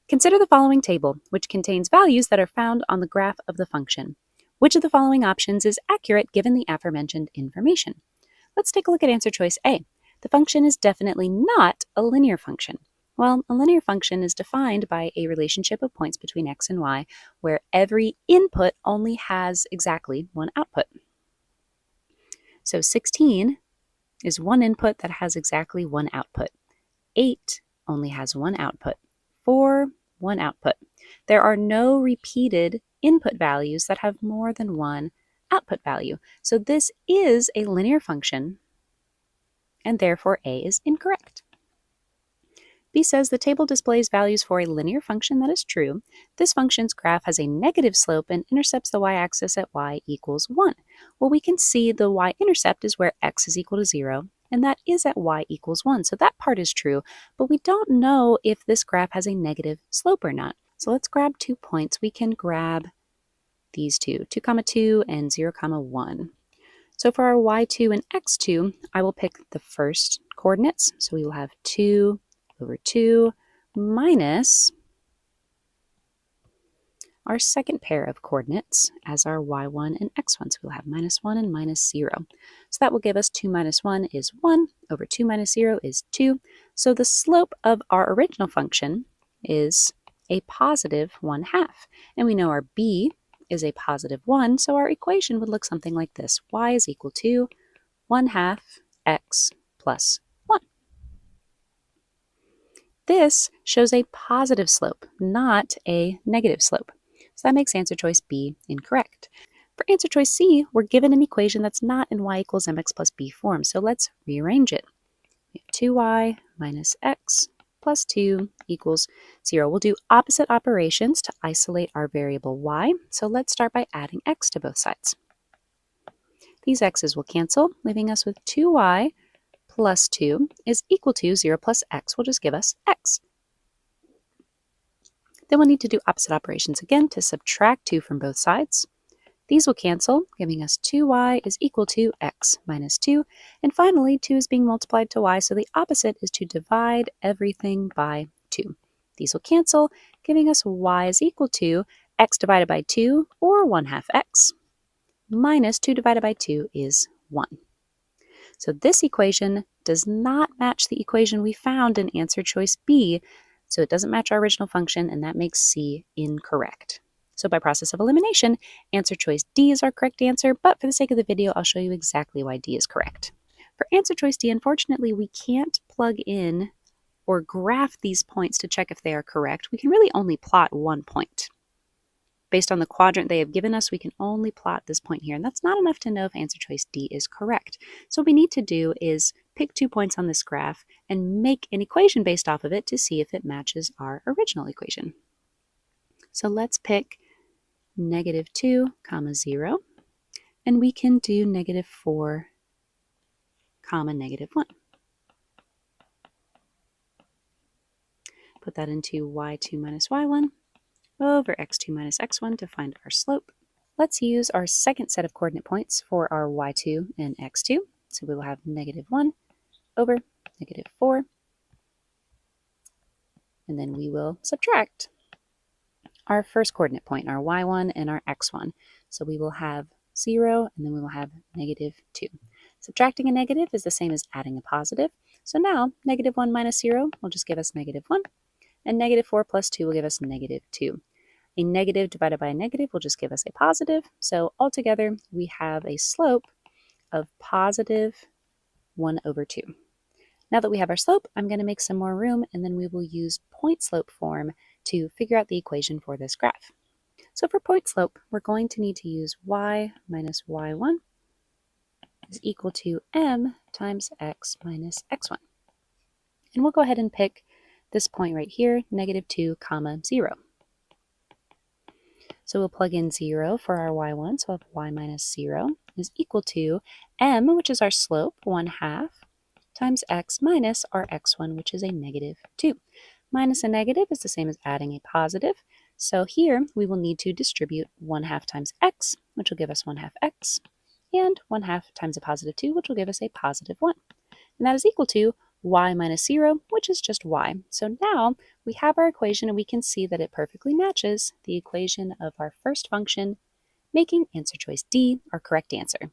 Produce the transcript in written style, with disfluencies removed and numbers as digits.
Consider the following table, which contains values that are found on the graph of the function. Which of the following options is accurate given the aforementioned information? Let's take a look at answer choice A. The function is definitely not a linear function. Well, a linear function is defined by a relationship of points between x and y, where every input only has exactly one output. So 16 is one input that has exactly one output. 8 only has one output. 4, one output. There are no repeated input values that have more than one output value. So this is a linear function, and therefore A is incorrect. B says the table displays values for a linear function. That is true. This function's graph has a negative slope and intercepts the y-axis at y equals 1. Well, we can see the y-intercept is where x is equal to 0, and that is at y equals 1. So that part is true, but we don't know if this graph has a negative slope or not. So let's grab 2 points. We can grab these two, 2, 2 and 0, 1. So for our y2 and x2, I will pick the first coordinates. So we will have 2 over 2 minus our second pair of coordinates as our y1 and x1. So we'll have -1 and -0. So that will give us 2 minus 1 is 1 over 2 minus 0 is 2. So the slope of our original function is a positive 1/2. And we know our b is a positive 1, so our equation would look something like this. Y is equal to 1/2 x plus 1. This shows a positive slope, not a negative slope. So that makes answer choice B incorrect. For answer choice C, we're given an equation that's not in y equals mx plus b form, so let's rearrange it. We have 2y minus x plus 2 equals 0. We'll do opposite operations to isolate our variable y, so let's start by adding x to both sides. These x's will cancel, leaving us with 2y plus 2 is equal to 0 plus x will just give us x. Then we'll need to do opposite operations again to subtract 2 from both sides. These will cancel, giving us 2y is equal to x minus 2. And finally, 2 is being multiplied to y, so the opposite is to divide everything by 2. These will cancel, giving us y is equal to x divided by 2, or 1/2 x, minus 2 divided by 2 is 1. So this equation does not match the equation we found in answer choice B, so it doesn't match our original function, and that makes C incorrect. So by process of elimination, answer choice D is our correct answer, but for the sake of the video, I'll show you exactly why D is correct. For answer choice D, unfortunately, we can't plug in or graph these points to check if they are correct. We can really only plot one point. Based on the quadrant they have given us, we can only plot this point here, and that's not enough to know if answer choice D is correct. So what we need to do is pick 2 points on this graph and make an equation based off of it to see if it matches our original equation. So let's pick -2, 0, and we can do -4, -1. Put that into y2 minus y1 over x2 minus x1 to find our slope. Let's use our second set of coordinate points for our y2 and x2. So we will have -1 over -4, and then we will subtract our first coordinate point, our y1 and our x1. So we will have 0, and then we will have -2. Subtracting a negative is the same as adding a positive. So now -1 minus 0 will just give us -1, and -4 plus 2 will give us -2. A negative divided by a negative will just give us a positive. So altogether, we have a slope of positive 1 over 2. Now that we have our slope, I'm going to make some more room, and then we will use point slope form to figure out the equation for this graph. So for point slope, we're going to need to use y minus y1 is equal to m times x minus x1. And we'll go ahead and pick this point right here, -2, 0. So we'll plug in 0 for our y1, so we'll have y minus 0 is equal to m, which is our slope, 1/2, times x minus our x1, which is a -2. Minus a negative is the same as adding a positive. So here we will need to distribute 1/2 times x, which will give us 1/2 x, and 1/2 times a positive 2, which will give us a positive 1. And that is equal to y minus 0, which is just y. So now we have our equation and we can see that it perfectly matches the equation of our first function, making answer choice D our correct answer.